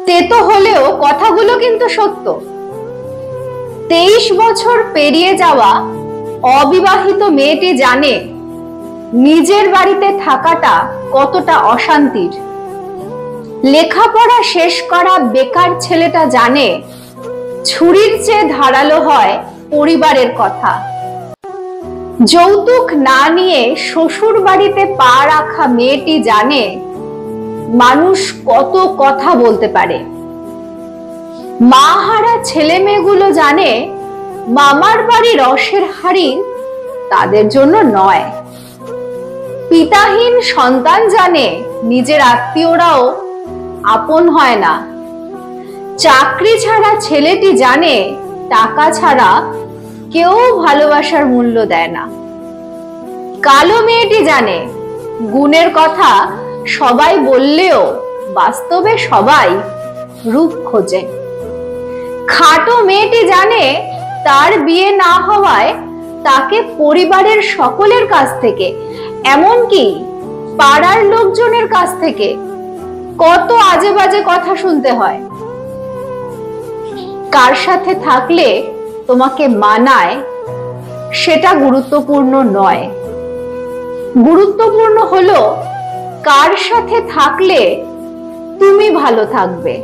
তেতো হলেও কথাগুলো কিন্তু সত্য। 23 বছর পেরিয়ে যাওয়া অবিবাহিত মেয়েটি জানে নিজের বাড়িতে থাকাটা কতটা অশান্তির। লেখাপড়া শেষ করা বেকার ছেলেটা জানে ছুরির চেয়ে ধারালো হয় পরিবারের কথা। যৌতুক না নিয়ে শ্বশুর বাড়িতে পা রাখা মেয়েটি জানে মানুষ কত কথা বলতে পারে। মা হারা ছেলে মেয়েগুলো জানে মামার বাড়ি রসের হাড়ি তাদের জন্য নয়। পিতাহীন সন্তান জানে নিজের আত্মীয়রাও আপন হয় না। চাকরি ছাড়া ছেলেটি জানে টাকা ছাড়া কেউ ভালোবাসার মূল্য দেয় না। কালো মেয়েটি জানে গুণের কথা সবাই বললেও বাস্তবে সবাই রূপ খোঁজে। খাটো মেয়েটি জানে তার বিয়ে না হওয়ায় তাকে পরিবারের সকলের কাছ থেকে, এমনকি পাড়ার লোকজনের কাছ থেকে কত আজে বাজে কথা শুনতে হয়। কার সাথে থাকলে তোমাকে মানায় সেটা গুরুত্বপূর্ণ নয়। গুরুত্বপূর্ণ হলো কার সাথে থাকলে তুমি ভালো থাকবে।